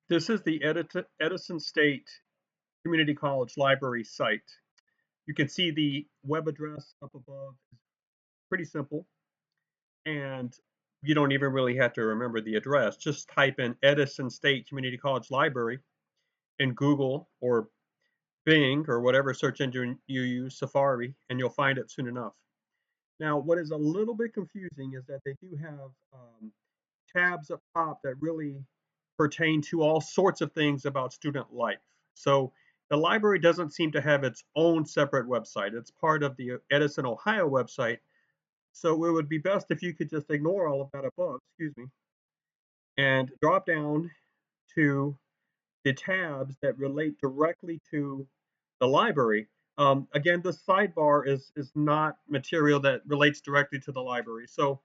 This is the Edison State Community College Library site. You can see the web address up above. It's pretty simple, and you don't even really have to remember the address. Just type in Edison State Community College Library in Google or Bing or whatever search engine you use, Safari, and you'll find it soon enough. Now, what is a little bit confusing is that they do have tabs up top that really pertain to all sorts of things about student life. So the library doesn't seem to have its own separate website. It's part of the Edison, Ohio website. So it would be best if you could just ignore all of that above, excuse me, and drop down to the tabs that relate directly to the library. Again, the sidebar is not material that relates directly to the library. So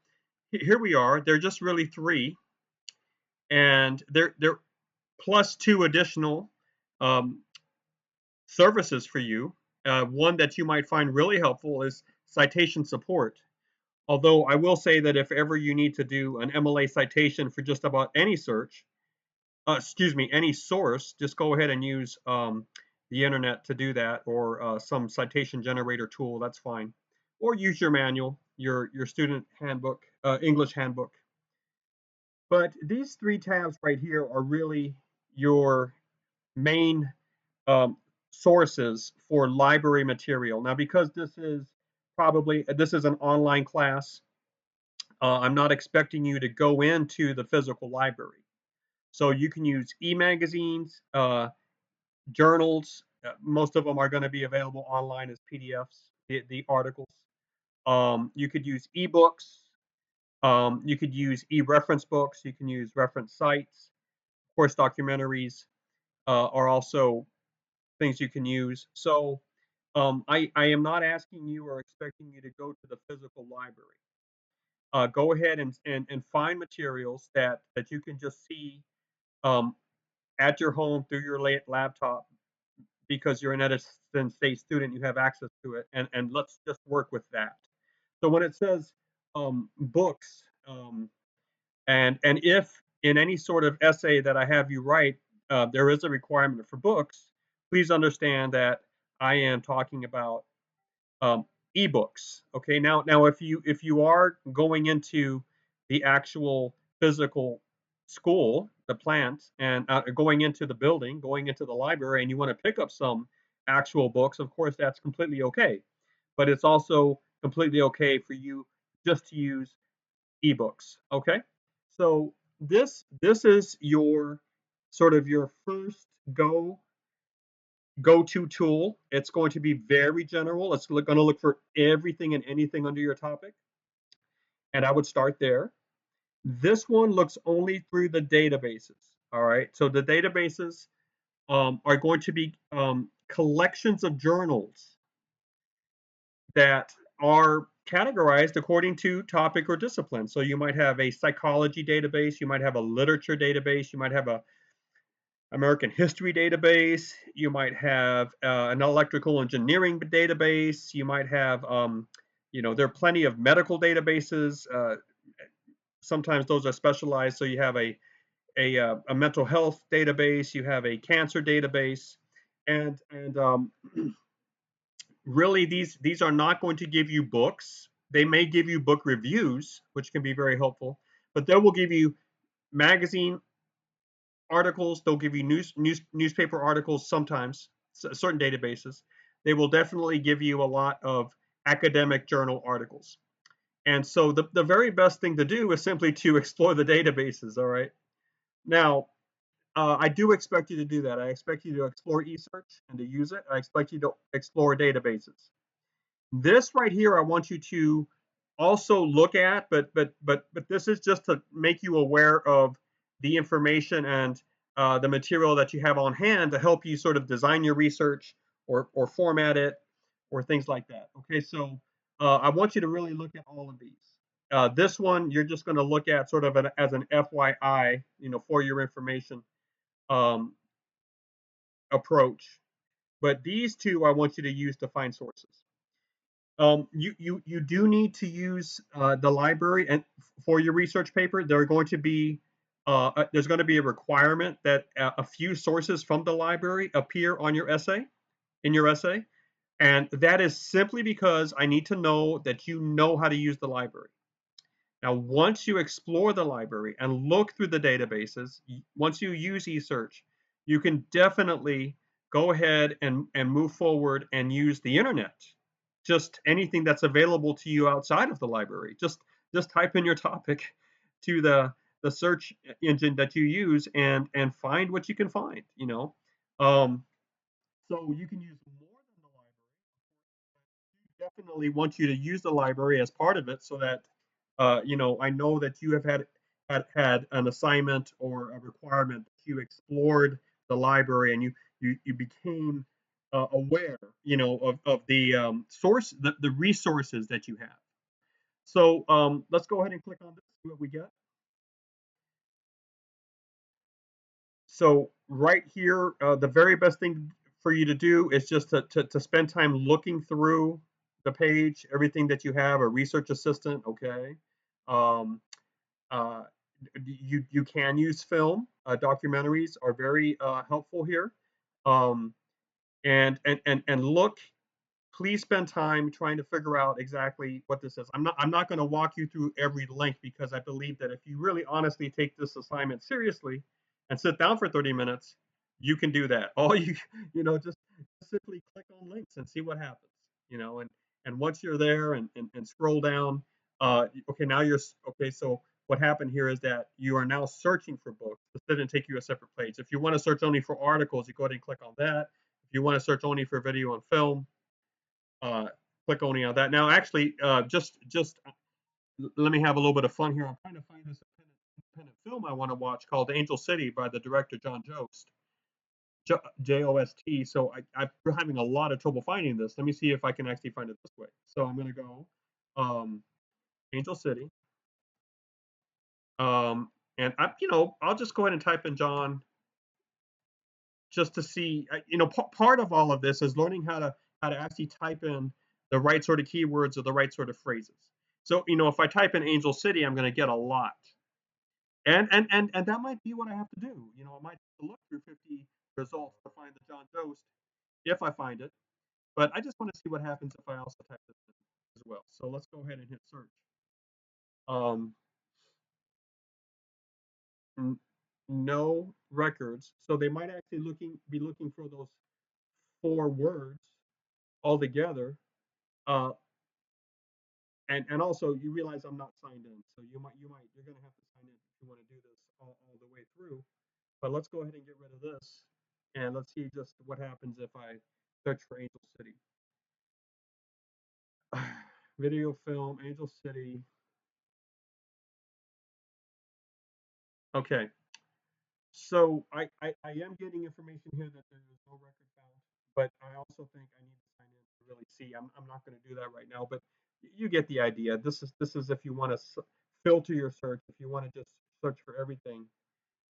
here we are. They're just really three, and they're plus two additional um, services for you. One that you might find really helpful is citation support. Although I will say that if ever you need to do an MLA citation for just about any search, excuse me, any source, just go ahead and use the internet to do that, or some citation generator tool. That's fine, or use your manual, your student handbook, English handbook. But these three tabs right here are really your main um, sources for library material. Now, because this is an online class, I'm not expecting you to go into the physical library. So you can use e-magazines, journals. Most of them are going to be available online as PDFs, the articles. You could use ebooks. You could use e-reference books. You can use reference sites. Of course, documentaries are also things you can use. So I am not asking you or expecting you to go to the physical library. Go ahead and find materials that you can just see um, at your home through your laptop because you're an Edison State student, you have access to it, and let's just work with that. So when it says books, and if in any sort of essay that I have you write, there is a requirement for books, please understand that I am talking about um, ebooks. Okay, now if you are going into the actual physical school, the plant, and going into the building, going into the library, and you want to pick up some actual books, of course that's completely okay. But it's also completely okay for you just to use ebooks. Okay, so this is your sort of your first go-to tool. It's going to be very general. It's going to look for everything and anything under your topic, and I would start there. This one looks only through the databases. All right, so the databases are going to be collections of journals that are categorized according to topic or discipline. So you might have a psychology database, you might have a literature database, you might have a American history database. You might have an electrical engineering database. You might have, there are plenty of medical databases. Sometimes those are specialized. So you have a mental health database. You have a cancer database, and really these are not going to give you books. They may give you book reviews, which can be very helpful, but they will give you magazine articles. They'll give you newspaper articles sometimes, certain databases. They will definitely give you a lot of academic journal articles. And so the very best thing to do is simply to explore the databases. All right. Now, I do expect you to do that. I expect you to explore eSearch and to use it. I expect you to explore databases. This right here, I want you to also look at, but this is just to make you aware of the information and the material that you have on hand to help you sort of design your research or format it or things like that. Okay, so I want you to really look at all of these. This one you're just going to look at sort of as an FYI, for your information um, approach. But these two I want you to use to find sources. You do need to use the library and for your research paper. There are going to be there's going to be a requirement that a few sources from the library appear on your essay, in your essay. And that is simply because I need to know that you know how to use the library. Now, once you explore the library and look through the databases, once you use eSearch, you can definitely go ahead and move forward and use the internet. Just anything that's available to you outside of the library. Just type in your topic to the search engine that you use and find what you can find, you know. Um, so you can use more than the library. Definitely want you to use the library as part of it so that I know that you have had an assignment or a requirement that you explored the library and you became aware of the source the resources that you have. So let's go ahead and click on this, see what we get. So right here, the very best thing for you to do is just to spend time looking through the page, everything that you have, a research assistant, okay. Um, uh, you can use film. Documentaries are very helpful here. Um, and look, please spend time trying to figure out exactly what this is. I'm not going to walk you through every link because I believe that if you really honestly take this assignment seriously and sit down for 30 minutes, you can do that. All just simply click on links and see what happens. And once you're there and scroll down, okay, now okay. So what happened here is that you are now searching for books. This didn't take you a separate page. If you want to search only for articles, you go ahead and click on that. If you want to search only for video and film, uh, click only on that. Now, actually, just let me have a little bit of fun here. I'm trying to find this independent film I want to watch called Angel City by the director John Jost, Jost. So I'm having a lot of trouble finding this. Let me see if I can actually find it this way. So I'm going to go um, Angel City, and I'll just go ahead and type in John just to see. Part of all of this is learning how to actually type in the right sort of keywords or the right sort of phrases. So if I type in Angel City, I'm going to get a lot, and that might be what I have to do. I might have to look through 50 results to find the John Dost if I find it. But I just want to see what happens if I also type this in as well. So let's go ahead and hit search. Um, no records, so they might actually be looking for those 4 words altogether. Uh, and also you realize I'm not signed in, so you're gonna have to sign in if you want to do this all the way through. But let's go ahead and get rid of this, and let's see just what happens if I search for Angel City. Video film, Angel City. Okay, so I am getting information here that there is no record found, but I also think I need to sign in to really see. I'm not going to do that right now, but you get the idea. This is if you want to filter your search. If you want to just search for everything,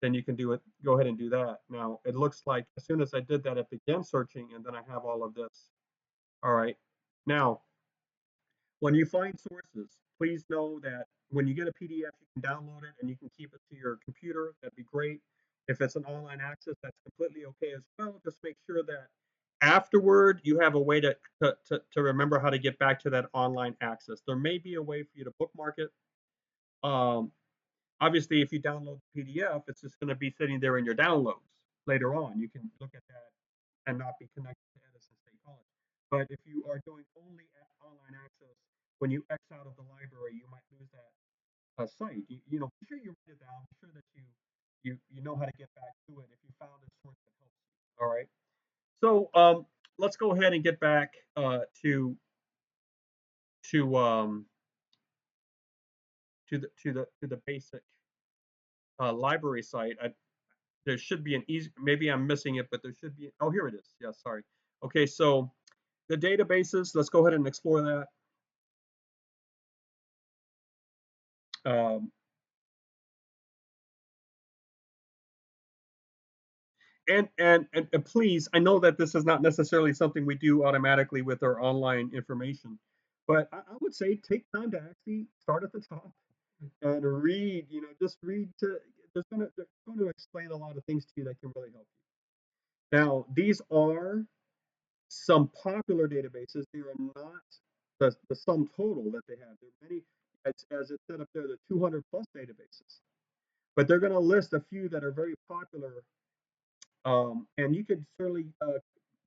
then you can do it. Go ahead and do that. Now it looks like as soon as I did that, it began searching, and then I have all of this. All right. Now when you find sources, please know that when you get a PDF, you can download it and you can keep it to your computer. That'd be great. If it's an online access, that's completely okay as well. Just make sure that afterward you have a way to remember how to get back to that online access. There may be a way for you to bookmark it. Um, Obviously, if you download the PDF, it's just going to be sitting there in your downloads later on. You can look at that and not be connected to Edison State College. But if you are doing only online access, when you X out of the library, you might lose that site. Be sure you write it down. Be sure that you know how to get back to it if you found a source that helps you. All right. So let's go ahead and get back to to the basic library site. There should be an easy. Maybe I'm missing it, but there should be. Oh, here it is. Yeah, sorry. Okay, so the databases. Let's go ahead and explore that. Um, and please, I know that this is not necessarily something we do automatically with our online information, but I would say take time to actually start at the top and read. Just read to they're going to explain a lot of things to you that can really help you. Now, these are some popular databases. They are not the sum total that they have. There are many, as it said up there, the 200 plus databases. But they're going to list a few that are very popular, and you could certainly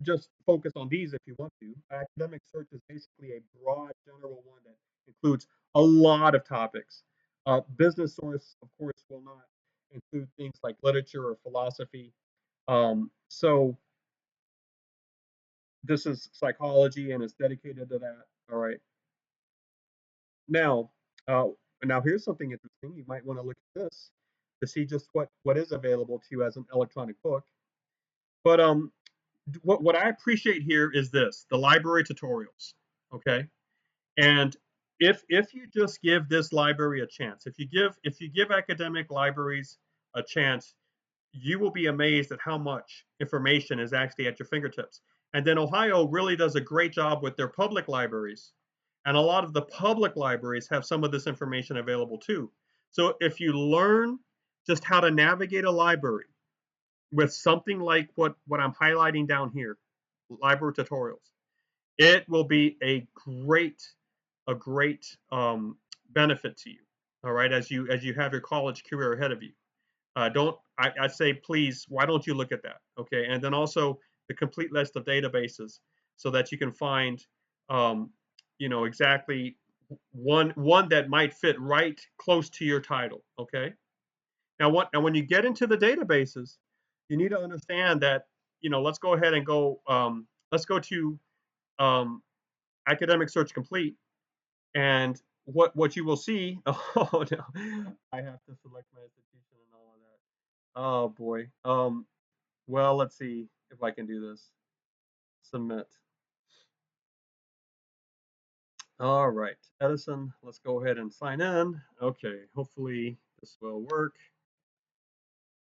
just focus on these if you want to. Academic Search is basically a broad, general one that includes a lot of topics. Business Source, of course, will not include things like literature or philosophy. So this is psychology and it's dedicated to that. All right. Now, uh, now here's something interesting. You might want to look at this to see just what is available to you as an electronic book. But what I appreciate here is this: the library tutorials. Okay, and if you just give this library a chance, if you give academic libraries a chance, you will be amazed at how much information is actually at your fingertips. And then Ohio really does a great job with their public libraries. And a lot of the public libraries have some of this information available too. So if you learn just how to navigate a library with something like what I'm highlighting down here, library tutorials, it will be a great benefit to you. All right, as you have your college career ahead of you. Don't I say please? Why don't you look at that? Okay, and then also the complete list of databases so that you can find, um, exactly one that might fit right close to your title. Okay. Now when you get into the databases, you need to understand that let's go ahead and go. Let's go to um, Academic Search Complete, and what you will see. Oh no, I have to select my institution and all of that. Oh boy. Well, let's see if I can do this. Submit. All right, Edison, let's go ahead and sign in. Okay, hopefully this will work.